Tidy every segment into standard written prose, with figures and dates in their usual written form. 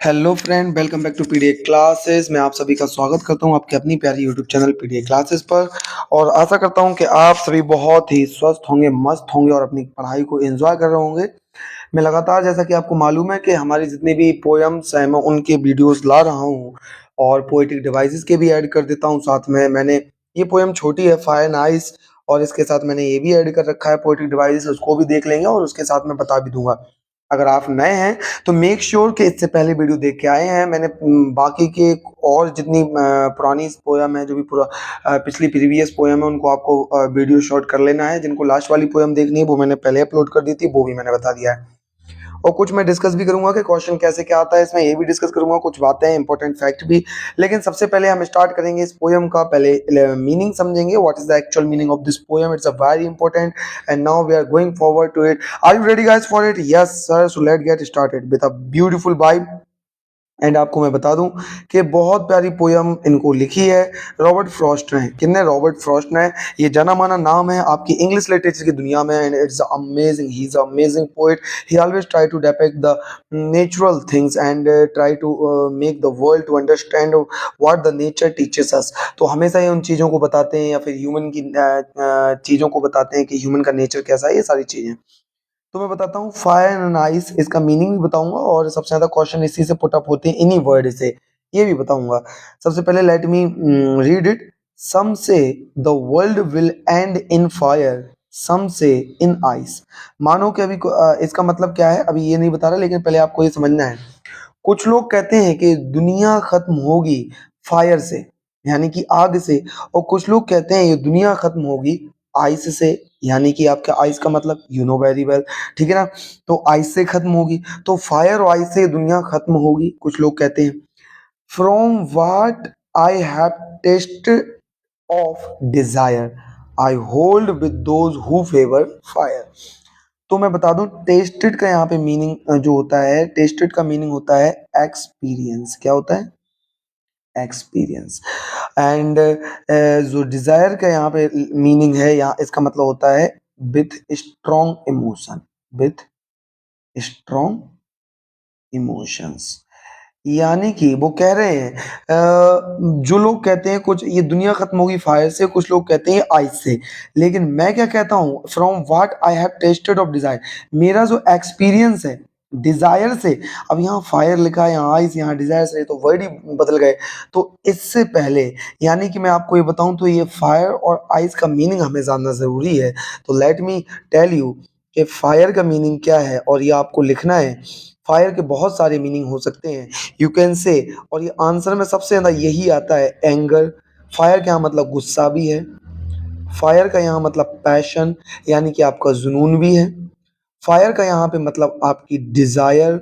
Hello friend, welcome back to PDA classes. मैं आप सभी का स्वागत करता हूं आपकी अपनी प्यारी यूट्यूब चैनल पीडीए क्लासेस पर। और आशा करता हूं कि आप सभी बहुत ही स्वस्थ होंगे, मस्त होंगे और अपनी पढ़ाई को एंजॉय कर रहे होंगे। मैं लगातार, जैसा कि आपको मालूम है कि हमारी जितनी भी पोएम्स हैं मैं उनके वीडियोस ला रहा हूं और पोएटिक डिवाइसेस के भी ऐड कर देता हूं। साथ में मैंने ये पोएम छोटी है, फायर एंड आइस, और इसके साथ मैंने ये भी ऐड कर रखा है पोएटिक डिवाइस, उसको भी देख लेंगे और उसके साथ मैं बता भी दूंगा। अगर आप नए हैं तो मेक श्योर कि इससे पहले वीडियो देख के आए हैं। मैंने बाकी के और जितनी पुरानी पोयम है, जो भी पूरा पिछली प्रीवियस पोयम है, उनको आपको वीडियो शॉर्ट कर लेना है। जिनको लास्ट वाली पोयम देखनी है वो मैंने पहले अपलोड कर दी थी, वो भी मैंने बता दिया है। और कुछ मैं डिस्कस भी करूंगा कि क्वेश्चन कैसे क्या आता है इसमें, ये भी डिस्कस करूंगा, कुछ बातें इंपॉर्टेंट फैक्ट भी। लेकिन सबसे पहले हम स्टार्ट करेंगे इस पोयम का, पहले मीनिंग समझेंगे, what is the actual meaning of this poem. It's a very important and now we are going forward to it. Are you ready guys for it? Yes sir, so let get started with a beautiful vibe. And आपको मैं बता दूं कि बहुत प्यारी poem इनको लिखी है रॉबर्ट फ्रॉस्ट ने। किसने? रॉबर्ट फ्रॉस्ट ने। ये जाना माना नाम है आपकी इंग्लिश लिटरेचर की दुनिया में, and it's amazing, he is amazing poet. He always try to depict the natural things and try to make the world to understand what the nature teaches us. तो हमेशा ये उन चीज़ों को बताते हैं या फिर ह्यूमन की चीज़ों को बताते हैं कि ह्यूमन का नेचर कैसा है, ये सारी चीज़ें। तो मैं बताता हूँ फायर एंड आइस, इसका मीनिंग भी बताऊंगा और सबसे ज्यादा क्वेश्चन इसी से पुट अप होते हैं, इन्हीं वर्ड से, ये भी बताऊंगा। सबसे पहले let me read it. Some say the world will end in fire, some say in ice. मानो कि अभी इसका मतलब क्या है अभी ये नहीं बता रहा, लेकिन पहले आपको ये समझना है। कुछ लोग कहते हैं कि दुनिया खत्म होगी फायर से, यानी कि आग से, और कुछ लोग कहते हैं ये दुनिया खत्म होगी आइस से, यानी कि आपका आइस का मतलब यू नो वेरी वेल, ठीक है ना। तो आइस से खत्म होगी, तो फायर और आइस से दुनिया खत्म होगी, कुछ लोग कहते हैं। From what I have tested of desire, I hold with those who favour fire. तो मैं बता दूं, टेस्टेड का यहाँ पे मीनिंग जो होता है, टेस्टेड का मीनिंग होता है एक्सपीरियंस। क्या होता है? एक्सपीरियंस। एंड जो डिजायर का यहाँ पे मीनिंग है, यहाँ इसका मतलब होता है with strong emotion, with strong emotions. यानी कि वो कह रहे हैं जो लोग कहते हैं कुछ ये दुनिया खत्म होगी फायर से, कुछ लोग कहते हैं आइस से, लेकिन मैं क्या कहता हूँ, from what I have tested of Dzire, मेरा जो एक्सपीरियंस है डिजायर से। अब यहाँ फायर लिखा है, यहाँ आइस, यहाँ डिजायर से, तो वर्ड ही बदल गए। तो इससे पहले, यानी कि मैं आपको ये बताऊं तो ये फायर और आइस का मीनिंग हमें जानना जरूरी है। तो लेट मी टेल यू कि फायर का मीनिंग क्या है, और ये आपको लिखना है। फायर के बहुत सारे मीनिंग हो सकते हैं, यू कैन से, और ये आंसर में सबसे ज्यादा यही आता है, एंगर। फायर का यहाँ मतलब गुस्सा भी है। फायर का यहाँ मतलब पैशन, यानी कि आपका जुनून भी है। फायर का यहाँ पे मतलब आपकी डिजायर,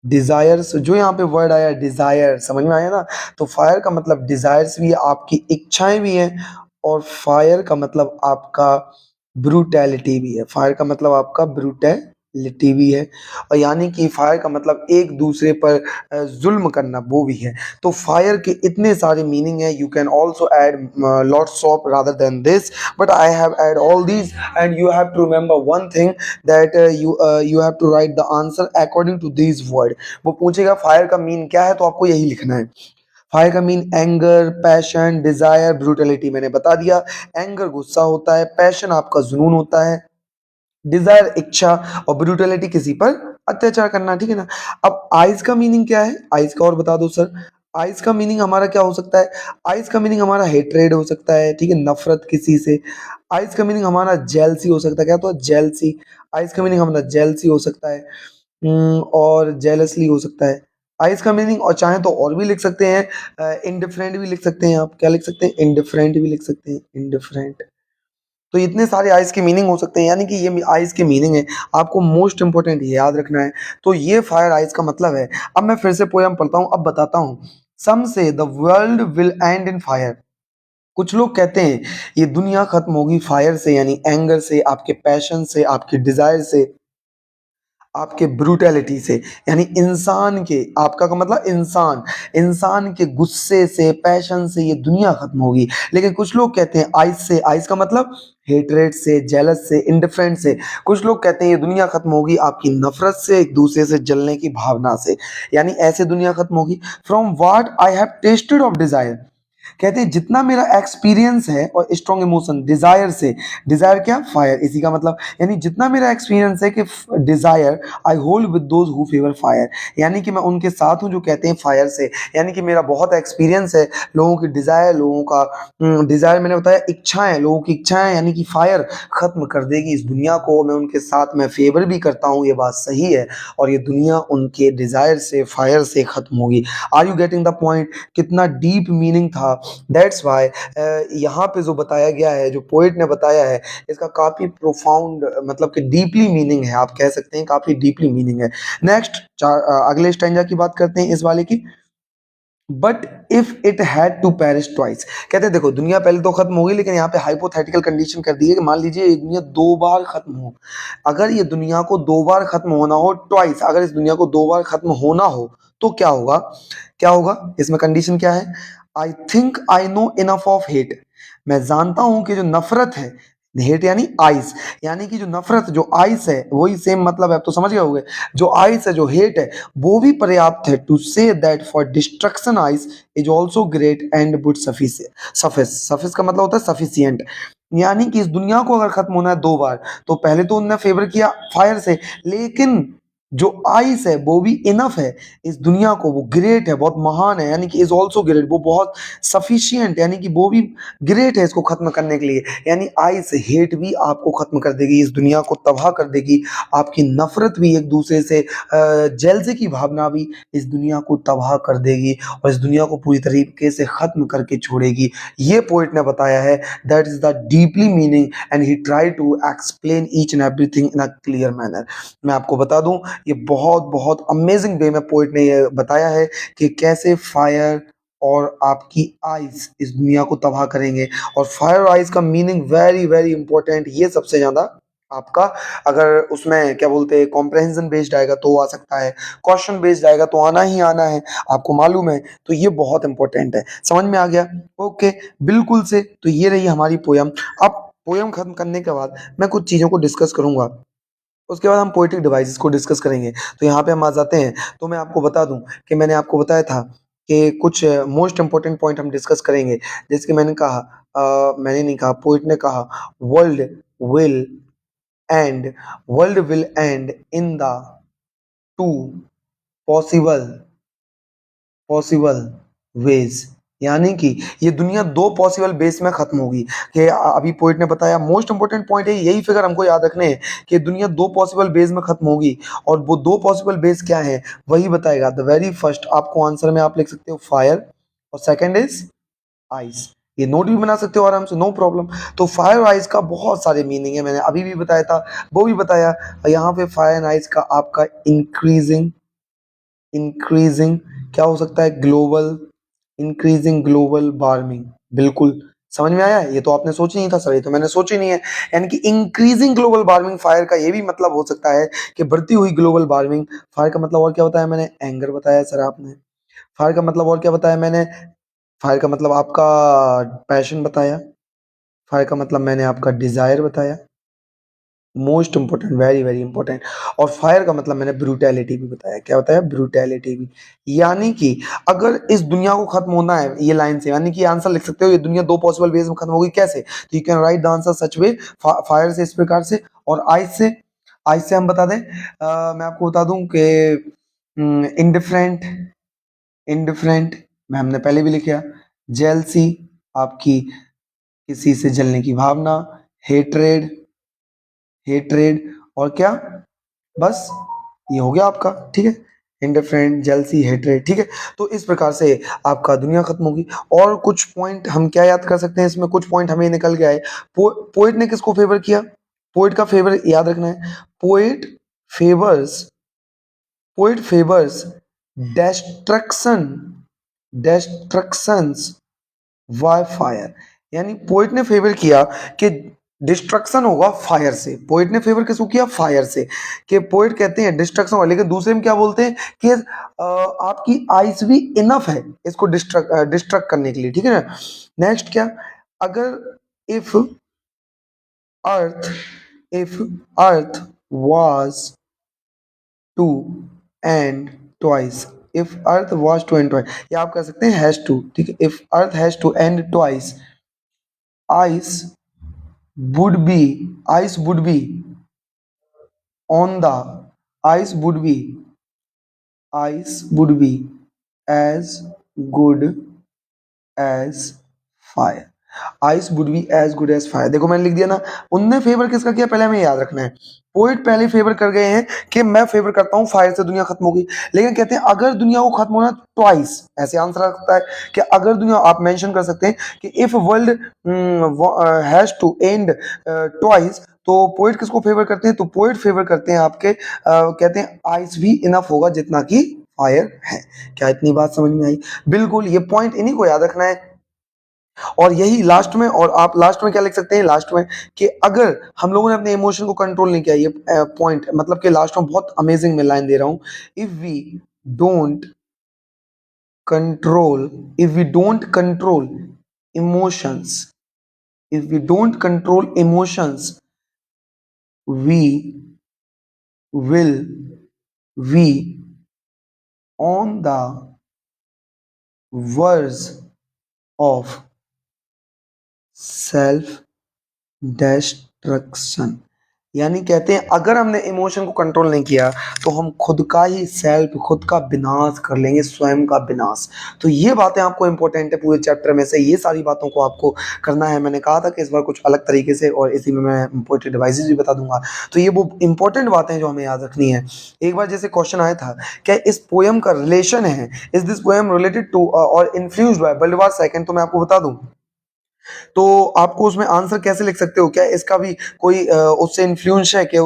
डिजायर्स, जो यहाँ पे वर्ड आया डिजायर, समझ में आया ना। तो फायर का मतलब डिजायर्स भी है, आपकी इच्छाएं भी हैं। और फायर का मतलब आपका ब्रूटैलिटी भी है, फायर का मतलब आपका ब्रूटैलिटी भी है। और यानी कि फायर का मतलब एक दूसरे पर जुल्म करना, वो भी है। तो फायर के इतने सारे मीनिंग है, you can also add lots of rather than this, but I have add all these. And you have to remember one thing, that you have to write the answer according to these word। वो पूछेगा fire का mean क्या है, तो आपको यही लिखना है। फायर का mean anger, passion, desire, brutality, मैंने बता दिया। एंगर गुस्सा होता है, पैशन आपका जुनून होता है, डिजायर इच्छा, और ब्रूटलिटी किसी पर अत्याचार करना, ठीक है ना। अब आइज का मीनिंग क्या है, आइज का और बता दो सर। आइज का मीनिंग हमारा क्या हो सकता है? आइज का मीनिंग हमारा हेट्रेड हो सकता है, ठीक है, नफरत किसी से। आइज का मीनिंग हमारा जेलसी हो सकता है, क्या तो जेलसी। आइज का मीनिंग हमारा जेलसी हो सकता है, और जेलसली हो सकता है। आइज का मीनिंग, और चाहे तो और भी लिख सकते हैं, इनडिफरेंट भी लिख सकते हैं। आप क्या लिख सकते हैं? इनडिफरेंट भी लिख सकते हैं, इनडिफरेंट। तो इतने सारे आइस के मीनिंग हो सकते हैं, यानी कि ये आइस के मीनिंग है, आपको मोस्ट इंपोर्टेंट याद रखना है। तो ये फायर आइस का मतलब है। अब मैं फिर से पोयम पढ़ता हूँ, अब बताता हूँ। Some say the world will end in fire, कुछ लोग कहते हैं ये दुनिया खत्म होगी फायर से, यानी एंगर से, आपके पैशन से, आपके डिजायर से। आपके ब्रूटैलिटी से, यानी इंसान के, आपका का मतलब इंसान, इंसान के गुस्से से, पैशन से ये दुनिया खत्म होगी। लेकिन कुछ लोग कहते हैं आइस से, आइस का मतलब हेटरेट से, जेलस से, इंडिफरेंट से। कुछ लोग कहते हैं ये दुनिया खत्म होगी आपकी नफरत से, एक दूसरे से जलने की भावना से, यानी ऐसे दुनिया खत्म होगी। From what I have tested of Dzire, कहते हैं जितना मेरा एक्सपीरियंस है और स्ट्रॉन्ग इमोशन डिजायर से, डिजायर क्या, फायर, इसी का मतलब, यानी जितना मेरा एक्सपीरियंस है कि Dzire I hold with those who favour fire, यानी कि मैं उनके साथ हूं जो कहते हैं फायर से, यानी कि मेरा बहुत एक्सपीरियंस है लोगों की डिजायर, लोगों का डिजायर, मैंने बताया इच्छाएं, लोगों की इच्छाएं, यानी कि फायर खत्म कर देगी इस दुनिया को, मैं उनके साथ मैं फेवर भी करता हूँ, ये बात सही है, और ये दुनिया उनके डिजायर से, फायर से खत्म होगी। Are you getting the point? कितना डीप मीनिंग था। दैट्स वाई यहाँ पे जो बताया गया है, जो पोइट ने बताया है, इसका काफी प्रोफाउंड मतलब कि डीपली मीनिंग है, आप कह सकते हैं काफी डीपली मीनिंग है। नेक्स्ट अगले स्टैंजा की बात करते हैं, इस वाले की। But if it had to perish twice, कहते हैं देखो दुनिया पहले तो खत्म होगी, लेकिन यहाँ पे हाइपोथेटिकल कंडीशन कर दी है कि मान लीजिए ये दुनिया दो बार खत्म हो, अगर ये दुनिया को दो बार खत्म होना हो, ट्वाइस, अगर इस दुनिया को दो बार खत्म होना हो तो क्या होगा? क्या होगा इसमें? कंडीशन क्या है? I think I know enough of hate, मैं जानता हूं कि जो नफरत है, हेट यानी आइस, यानी कि जो नफरत, जो आइस है, वही सेम मतलब है, अब तो समझ गए होगे, जो आइस है, जो हेट है, वो भी पर्याप्त है to say that for destruction ice is also great and would suffice, suffice का मतलब होता है सफिशियंट, यानी कि इस दुनिया को अगर खत्म होना है दो बार, तो पहले तो उनने फेवर किया फायर से, लेकिन जो आइस है वो भी इनफ है इस दुनिया को, वो ग्रेट है, बहुत महान है, यानी कि इज ऑल्सो ग्रेट, वो बहुत सफिशियंट, यानी कि वो भी ग्रेट है इसको खत्म करने के लिए, यानी आइस हेट भी आपको खत्म कर देगी, इस दुनिया को तबाह कर देगी, आपकी नफरत भी, एक दूसरे से जेलसी की भावना भी इस दुनिया को तबाह कर देगी और इस दुनिया को पूरी तरीके से खत्म करके छोड़ेगी। ये पोइट ने बताया है, that is the deeply meaning and he try to explain each and everything in a clear manner. मैं आपको बता दूं, ये बहुत बहुत अमेजिंग वे में पोइट ने ये बताया है कि कैसे फायर और आपकी आइज इस दुनिया को तबाह करेंगे, और फायर आइज का मीनिंग वेरी वेरी इंपॉर्टेंट, ये सबसे ज्यादा आपका, अगर उसमें क्या बोलते हैं कॉम्प्रहेंशन बेस्ड आएगा तो आ सकता है, क्वेश्चन बेस्ड आएगा तो आना ही आना है, आपको मालूम है, तो ये बहुत इंपॉर्टेंट है। समझ में आ गया? ओके, बिल्कुल से। तो ये रही हमारी पोयम। अब पोयम खत्म करने के बाद मैं कुछ चीजों को डिस्कस करूंगा, उसके बाद हम पोएटिक डिवाइसेस को डिस्कस करेंगे। तो यहाँ पे हम आ जाते हैं, तो मैं आपको बता दूं कि मैंने आपको बताया था कि कुछ मोस्ट इंपॉर्टेंट पॉइंट हम डिस्कस करेंगे, जैसे कि मैंने कहा, मैंने नहीं कहा, पोइट ने कहा, world will and, world will end in the two possible possible ways, यानी कि ये दुनिया दो पॉसिबल बेस में खत्म होगी। कि अभी पोइट ने बताया, मोस्ट इंपोर्टेंट पॉइंट है, यही फिगर हमको याद रखने हैं कि दुनिया दो पॉसिबल बेस में खत्म होगी, और वो दो पॉसिबल बेस क्या है वही बताएगा। द वेरी फर्स्ट, आपको आंसर में आप लिख सकते हो फायर, और सेकंड इज आइस, ये नोट भी बना सकते हो आराम से, नो प्रॉब्लम। तो फायर और आइस का बहुत सारे मीनिंग है, मैंने अभी भी बताया था, वो भी बताया। यहाँ पे फायर एंड आइस का आपका इंक्रीजिंग, इंक्रीजिंग क्या हो सकता है? ग्लोबल, इंक्रीजिंग ग्लोबल वार्मिंग, बिल्कुल समझ में आया। ये तो आपने सोच ही नहीं था सर, ये तो मैंने सोची नहीं है, यानी कि इंक्रीजिंग ग्लोबल वार्मिंग, फायर का ये भी मतलब हो सकता है कि बढ़ती हुई ग्लोबल वार्मिंग। फायर का मतलब और क्या होता है? मैंने एंगर बताया सर, आपने फायर का मतलब और क्या बताया मैंने? फायर का मतलब आपका पैशन बताया, फायर का मतलब मैंने आपका डिजायर बताया, most important, very very important. और फायर का मतलब मैंने ब्रूटैलिटी भी बताया, क्या बताया? ब्रूटैलिटी भी, यानी कि अगर इस दुनिया को खत्म होना है, ये लाइन से, यानी कि आंसर लिख सकते हो, ये दुनिया दो पॉसिबल वेज में खत्म होगी, कैसे? तो you can right the answer such way, fire से इस प्रकार से, और आइस से, आइस से हम बता दें, मैं आपको बता दूं कि इंडिफरेंट, इंडिफरेंट में हमने पहले भी लिखा, जेलसी आपकी किसी से जलने की भावना, हेट्रेड, हेट्रेड, और क्या? बस ये हो गया आपका, ठीक है, इंडिफरेंट, जेलसी, हेट्रेड, ठीक है। तो इस प्रकार से आपका दुनिया खत्म होगी। और कुछ पॉइंट हम क्या याद कर सकते हैं इसमें? कुछ पॉइंट हमें निकल के आए। पोइट ने किसको फेवर किया? पोइट का फेवर याद रखना है, poet favours, poet favours destruction, destructions by fire, यानी पोइट ने फेवर किया कि डिस्ट्रक्शन होगा फायर से। पोइट ने फेवर किसको किया? फायर से। कि पोइट कहते हैं डिस्ट्रक्शन होगा, लेकिन दूसरे में क्या बोलते हैं कि आपकी आइस भी इनफ है इसको डिस्ट्रक्ट करने के लिए, ठीक है ना। नेक्स्ट क्या, अगर if earth if earth was to end twice, if earth was to end twice, या आप कह सकते हैं हैज टू, ठीक है। If earth has to end twice, ice ice would be on the ice would be as good as fire। Ice would be as good as fire. देखो मैंने लिख दिया ना, उनने फेवर किसका किया पहले हमें याद रखना है। पोइट पहले फेवर कर गए हैं कि मैं फेवर करता हूं फायर से दुनिया खत्म होगी, लेकिन कहते हैं अगर दुनिया को खत्म होना ट्वाइस, ऐसे आंसर रखता है कि अगर दुनिया, आप मेंशन कर सकते हैं कि if world has to end twice, तो पोइट किसको फेवर करते हैं? तो पोइट फेवर करते हैं आपके कहते हैं आइस भी इनफ होगा जितना कि फायर है। क्या इतनी बात समझ में आई? बिल्कुल, ये पॉइंट इन्हीं को याद रखना है। और यही लास्ट में, और आप लास्ट में क्या लिख सकते हैं लास्ट में, कि अगर हम लोगों ने अपने इमोशन को कंट्रोल नहीं किया, ये पॉइंट मतलब कि लास्ट में बहुत अमेजिंग मैं लाइन दे रहा हूं, if we don't control if we don't control emotions if we don't control emotions, we will we on the verge of self destruction. यानी कहते हैं अगर हमने इमोशन को कंट्रोल नहीं किया तो हम खुद का ही खुद का विनाश कर लेंगे, स्वयं का विनाश। तो ये बातें आपको इंपॉर्टेंट है पूरे चैप्टर में से, ये सारी बातों को आपको करना है। मैंने कहा था कि इस बार कुछ अलग तरीके से, और इसी में मैं इंपॉर्टेंट डिवाइसेस भी बता दूंगा। तो ये वो इंपॉर्टेंट बातें हैं जो हमें याद रखनी है। एक बार जैसे क्वेश्चन आया था, क्या इस पोएम का रिलेशन है, is this poem related to और influenced by world war second, तो मैं आपको बता दूं, तो आपको उसमें आंसर कैसे लिख सकते हो, क्या इसका भी कोई उससे इन्फ्लुएंस है कि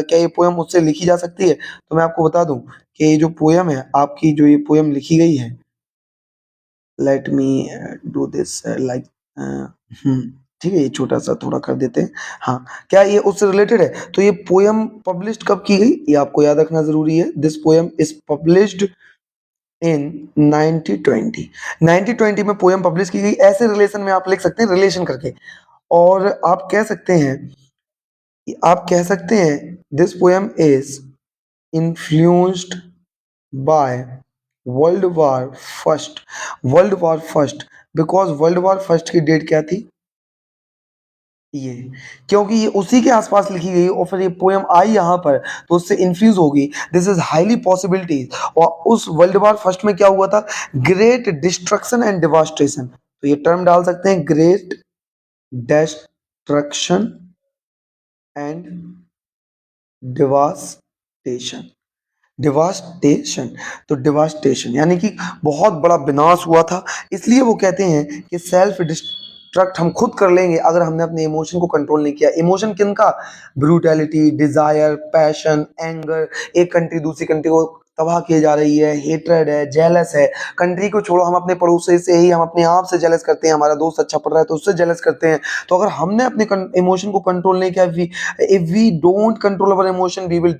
क्या ये पोयम उससे लिखी जा सकती है? तो मैं आपको बता दूं कि ये जो पोयम है आपकी, जो ये पोयम लिखी गई है, let me do this like, ठीक है, ये छोटा सा थोड़ा कर देते हैं। हाँ, क्या ये उससे रिलेटेड है? तो ये पोयम पब्लिश्ड कब की गई, ये आपको याद रखना जरूरी है। This poem is published in 1920। 1920 में पोयम पब्लिश की गई। ऐसे रिलेशन में आप लिख सकते हैं रिलेशन करके, और आप कह सकते हैं this poem is influenced by world war first. World war first, because world war first की डेट क्या थी? ये, क्योंकि ये उसी के आसपास लिखी गई और फिर ये पोयम आई यहाँ पर, तो उससे इन्फ्यूज होगी। This is highly possibilities. और उस वर्ल्ड वॉर फर्स्ट में क्या हुआ था? Great destruction and devastation. तो ये टर्म डाल सकते हैं, great destruction and devastation. Devastation, तो डिवास्टेशन यानी कि बहुत बड़ा विनाश हुआ था। इसलिए वो कहते हैं कि सेल्फ डिस्ट्रक्ट हम खुद कर लेंगे अगर हमने अपने इमोशन को कंट्रोल नहीं किया। इमोशन किनका? ब्रूटैलिटी, डिजायर, पैशन, एंगर, एक कंट्री दूसरी कंट्री को तबाह किए जा रही है, हेट्रेड है, जेलस है। कंट्री को छोड़ो, हम अपने पड़ोसी से ही, हम अपने आप से जेलस करते हैं। हमारा दोस्त अच्छा पढ़ रहा है तो उससे जेलस करते हैं। तो अगर हमने अपने इमोशन को कंट्रोल नहीं किया, if we don't control our emotion, we will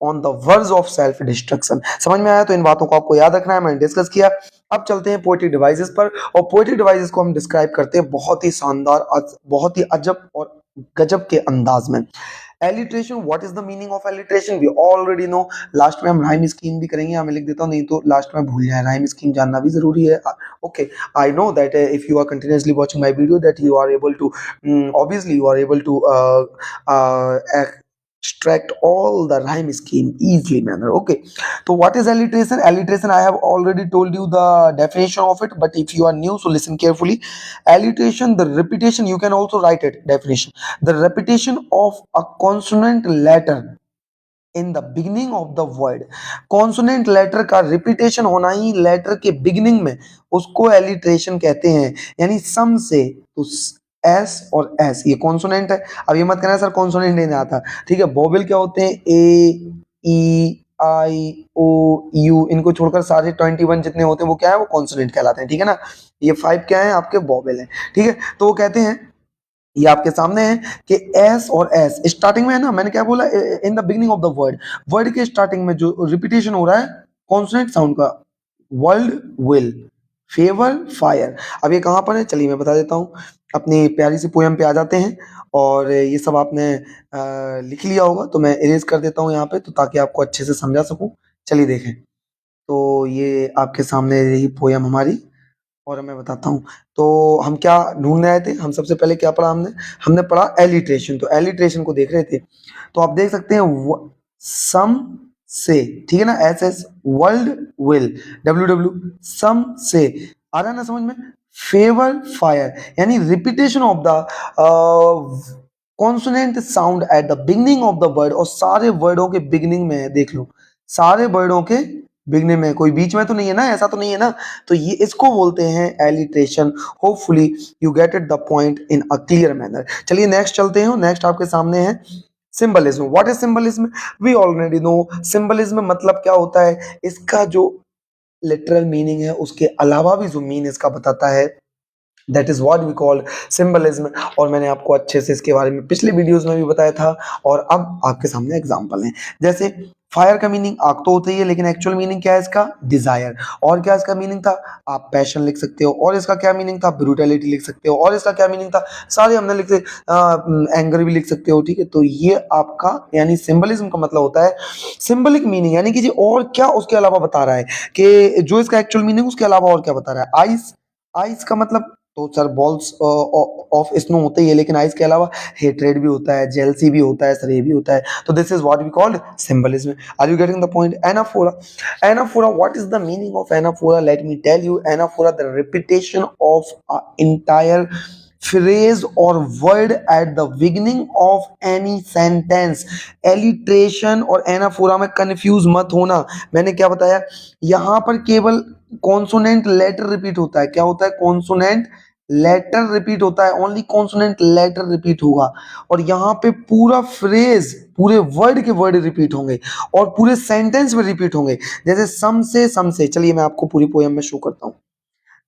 on the verge of self destruction. समझ में आया? तो इन बातों को आपको याद रखना है, मैंने डिस्कस किया। अब चलते हैं पोएटिक डिवाइसेस पर, और पोएटिक डिवाइसेस को हम डिस्क्राइब करते हैं बहुत ही शानदार, बहुत ही अजब और गजब के अंदाज में। Alliteration, what is the meaning of alliteration? We already know. Last में हम राइम स्कीम भी करेंगे, मैं लिख देता हूं, नहीं तो लास्ट में भूल जाए। राइम स्कीम जानना भी जरूरी है। Okay, I know that if you are continuously watching my video, that you are able to obviously you are able to extract all the rhyme scheme easily manner. Okay, so what is alliteration? Alliteration, I have already told you the definition of it, but if you are new, so listen carefully. Alliteration, the repetition, you can also write it definition, the repetition of a consonant letter in the beginning of the word. Consonant letter का repetition होना ही letter के beginning में, उसको alliteration कहते हैं। यानी सम से, तो एस और एस ये कॉन्सोनेंट है। अब ये मत कहना सर कॉन्सोनेंट नहीं आता, ठीक है। वोवेल क्या होते हैं? ए, ई, आई, ओ, यू, इनको छोड़कर सारे 21 जितने होते हैं वो क्या है? वो कॉन्सोनेंट कहलाते हैं, ठीक है ना। ये 5 क्या है? आपके वोवेल है, ठीक है। तो वो कहते हैं ये आपके सामने है कि एस और एस स्टार्टिंग में है ना, मैंने क्या बोला, इन the beginning of the word, word के स्टार्टिंग में जो रिपीटेशन हो रहा है कॉन्सोनेंट साउंड का, वर्ल्ड, विल, फेवर, फायर। अब ये कहाँ पर है, चलिए मैं बता देता हूँ। अपनी प्यारी सी पोयम पे आ जाते हैं, और ये सब आपने लिख लिया होगा, तो मैं इरेज कर देता हूँ यहाँ पे, तो ताकि आपको अच्छे से समझा सकूं। चलिए देखें, तो ये आपके सामने रही पोयम हमारी, और मैं बताता हूँ। तो हम क्या ढूंढने आए थे, हम सबसे पहले क्या पढ़ा हमने, हमने पढ़ा एलिट्रेशन, तो एलिट्रेशन को देख रहे थे। तो आप देख सकते हैं सम से, ठीक है ना, S S, world, will, W W, some say, आ रहा है ना समझ में, फेवर, फायर, यानी repetition of the consonant sound at the beginning of the word, और सारे वर्डों के बिगनिंग में है, देख लो, सारे वर्डों के बिगनिंग में, कोई बीच में तो नहीं है ना, ऐसा तो नहीं है ना, तो ये इसको बोलते हैं alliteration. Hopefully you get it the point in a clear manner. चलिए नेक्स्ट चलते हैं, नेक्स्ट आपके सामने है symbolism. What is symbolism? We already know symbolism मतलब क्या होता है, इसका जो लिटरल मीनिंग है उसके अलावा भी जो मीन इसका बताता है, that is what we call symbolism. और मैंने आपको अच्छे से इसके बारे में पिछले वीडियोस में भी बताया था, और अब आपके सामने एग्जांपल हैं। जैसे फायर का मीनिंग आग तो होता ही है, लेकिन एक्चुअल मीनिंग क्या है इसका, डिजायर। और क्या इसका मीनिंग था, आप पैशन लिख सकते हो, और इसका क्या मीनिंग था, ब्रूटैलिटी लिख सकते हो, और इसका क्या मीनिंग था, सारे हमने लिख सकते, एंगर भी लिख सकते हो, ठीक है। तो ये आपका यानी सिंबलिज्म का मतलब होता है सिंबलिक मीनिंग, यानी कि जी और क्या उसके अलावा बता रहा है, कि जो इसका एक्चुअल मीनिंग उसके अलावा और क्या बता रहा है। आइस, आइस का मतलब तो सर बॉल्स ऑफ स्नो होते ही है, लेकिन आइस के अलावा हेट्रेड भी होता है, जेलसी भी होता है, सर ये भी होता है। तो this is what we called symbolism. Are you getting the point? Anaphora, anaphora, what is the meaning of anaphora? Let me tell you, anaphora the repetition of a entire phrase or word at the beginning of any sentence। Alliteration और anaphora में confuse मत होना, मैंने क्या बताया, यहां पर केवल कॉन्सोनेंट लेटर रिपीट होता है। क्या होता है? कॉन्सोनेंट लेटर रिपीट होता है, ओनली कॉन्सोनेंट लेटर रिपीट होगा। और यहाँ पे पूरा फ्रेज, पूरे वर्ड के वर्ड रिपीट होंगे, और पूरे सेंटेंस में रिपीट होंगे। जैसे सम से, चलिए मैं आपको पूरी पोयम में शो करता हूँ।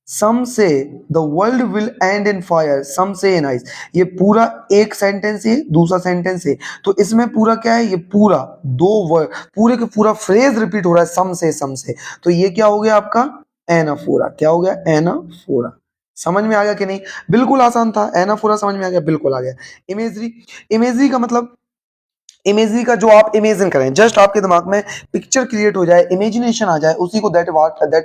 Some say the world will end in fire, some say in ice, ये पूरा एक सेंटेंस है, दूसरा सेंटेंस है, तो इसमें पूरा क्या है, ये पूरा दो वर्ड, पूरे के पूरा फ्रेज रिपीट हो रहा है, सम से। तो ये क्या हो गया आपका, एनाफोरा। क्या हो गया? एनाफोरा। समझ में आ गया कि नहीं? बिल्कुल आसान था, एनाफोरा समझ में आ गया, बिल्कुल आ गया। इमेजरी, इमेजरी का मतलब, इमेजरी का जो आप इमेजिन करें, जस्ट आपके दिमाग में पिक्चर क्रिएट हो जाए, इमेजिनेशन आ जाए, उसी को that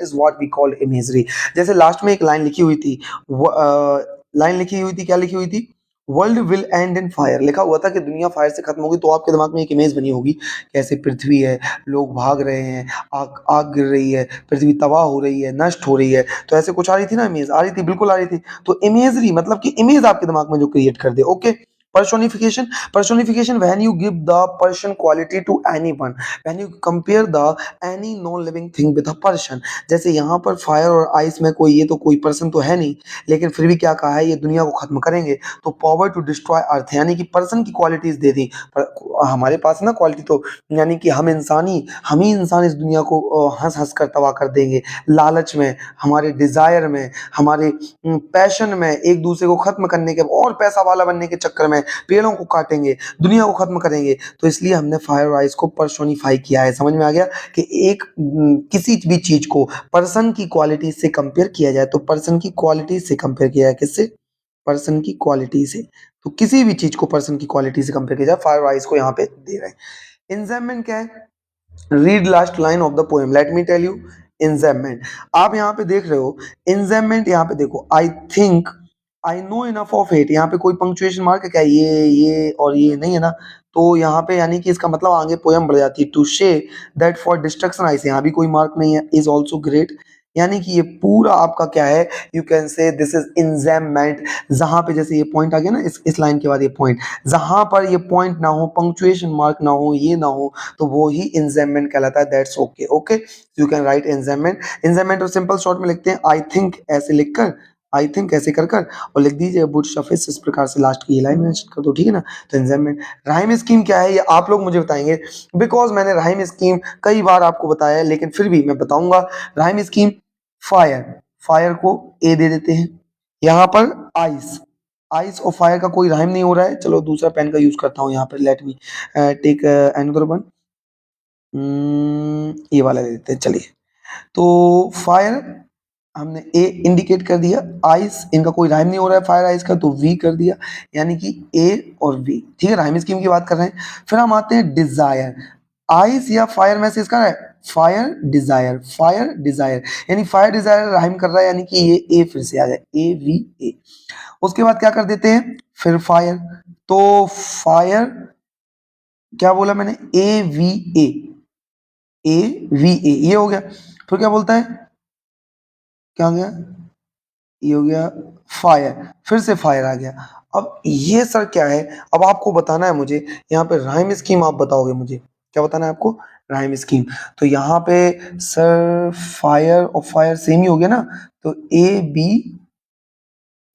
is what we call imagery. जैसे लास्ट में एक लाइन लिखी हुई थी, लाइन लिखी हुई थी, क्या लिखी हुई थी, world will end in fire, लिखा हुआ था कि दुनिया फायर से खत्म होगी। तो आपके दिमाग में एक इमेज बनी होगी, कैसे पृथ्वी है, लोग भाग रहे हैं, आग आग गिर रही है, पृथ्वी तबाह हो रही है, नष्ट हो रही है। तो ऐसे कुछ आ रही थी ना इमेज, आ रही थी, बिल्कुल आ रही थी। तो इमेजरी मतलब कि इमेज आपके दिमाग में जो क्रिएट कर दे, okay. personification, personification when you give the person quality to anyone, when you compare the any non living thing with a person। जैसे यहाँ पर फायर और आइस में कोई, ये तो कोई पर्सन तो है नहीं, लेकिन फिर भी क्या कहा है, ये दुनिया को खत्म करेंगे। तो पावर टू डिस्ट्रॉय अर्थ, यानी कि पर्सन की क्वालिटीज दे दी। पर हमारे पास ना क्वालिटी तो, यानी कि हम ही इंसान इस दुनिया को हंस हंस कर तबाह कर देंगे, लालच में, हमारे डिजायर में, हमारे पैशन में, एक दूसरे को खत्म करने के और पैसा वाला बनने के चक्कर में पेड़ों को काटेंगे, दुनिया को खत्म करेंगे। तो इसलिए हमने फायर और आइस को पर्सोनिफाई किया है। समझ में आ गया कि एक किसी भी चीज को पर्सन की क्वालिटी से कंपेयर किया जाए, तो पर्सन की क्वालिटी से कंपेयर किया जाए, किससे? पर्सन की क्वालिटी से। तो किसी भी चीज को पर्सन की क्वालिटी से कंपेयर किया जाए, फायर और आइस को यहाँ पे दे रहे हैं। इंजाइमेंट क्या है? Read last line of the poem, let me tell you. Enjambment, आप यहाँ पे देख रहे हो, इंजाइमेंट यहाँ पे देखो, I think, I know enough of it, यहाँ पे कोई पंक्चुएशन मार्क है क्या? ये और ये नहीं है ना, तो यहाँ पे यानी कि इसका मतलब आगे पोयम बढ़ जाती है। टू शे दैट फॉर डिस्ट्रक्शन आइस, यहाँ भी कोई मार्क नहीं है, इज ऑल्सो ग्रेट। यानी कि ये पूरा आपका क्या है, you can say this is enjambment. जहां पे जैसे ये पॉइंट आ गया ना, इस लाइन के बाद ये पॉइंट, जहां पर ये पॉइंट ना हो, पंक्चुएशन मार्क ना हो, ये ना हो, तो वो ही इंजाइमेंट कहलाता है। That's okay, okay, you can write enjambment. Enjambment और सिंपल शॉर्ट में लिखते हैं आई थिंक, ऐसे लिखकर, आई थिंक ऐसे कर कर, और लिख दीजिए बुट शफिस, इस प्रकार से लास्ट की ये लाइन मेंशन कर दो, ठीक है ना। तो इंजाइमेंट। राइम स्कीम क्या है, ये आप लोग मुझे बताएंगे, बिकॉज मैंने राइम स्कीम कई बार आपको बताया है, लेकिन फिर भी मैं बताऊंगा। राइम स्कीम, फायर, फायर को ए दे देते हैं, यहां पर आइस, आइस और फायर का कोई राइम नहीं हो रहा है। चलो दूसरा पेन का यूज करता हूँ यहाँ पे। Let me take another one. ये वाला ले लेते हैं चलिए। तो फायर हमने ए इंडिकेट कर दिया, आइस इनका कोई राइम नहीं हो रहा है फायर आइस का, तो वी कर दिया, यानी कि ए और वी। ठीक है, राइम स्कीम की बात कर रहे हैं। फिर हम आते हैं डिजायर। आइस या फायर में से इसका फायर डिजायर, फायर डिजायर, यानी फायर डिजायर राइम कर रहा है, यानी कि ये ए फिर से आ जाए, ए वी ए। उसके बाद क्या कर देते हैं, फिर फायर। तो फायर क्या बोला मैंने, A V A, A V A, ये हो गया। फिर क्या बोलता है, क्या हो गया, ये हो गया फायर, फिर से फायर आ गया। अब ये सर क्या है, अब आपको बताना है मुझे, यहाँ पे राइम स्कीम आप बताओगे मुझे, क्या बताना है आपको, राइम स्कीम। तो यहाँ पे सर फायर और फायर सेम ही हो गया ना, तो ए बी,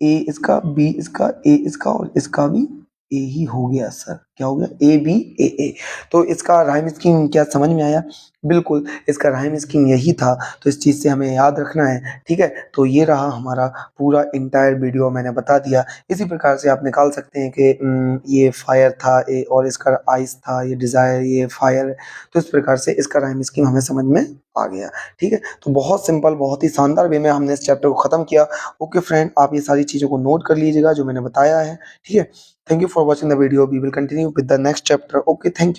ए इसका, बी इसका, ए इसका, और इसका भी ए ही हो गया सर। क्या हो गया, ए बी ए ए। तो इसका राइम स्कीम क्या समझ में आया, बिल्कुल इसका राइम स्कीम यही था। तो इस चीज़ से हमें याद रखना है, ठीक है। तो ये रहा हमारा पूरा इंटायर वीडियो, मैंने बता दिया। इसी प्रकार से आप निकाल सकते हैं कि ये फायर था ए, और इसका आइस था, ये डिज़ायर, ये फायर। तो इस प्रकार से इसका राइम स्कीम हमें समझ में आ गया, ठीक है। तो बहुत सिंपल, बहुत ही शानदार वे में हमने इस चैप्टर को ख़त्म किया। ओके फ्रेंड, आप ये सारी चीज़ों को नोट कर लीजिएगा जो मैंने बताया है, ठीक है। Thank you for watching the video, we will continue with the next chapter. Okay, thank you.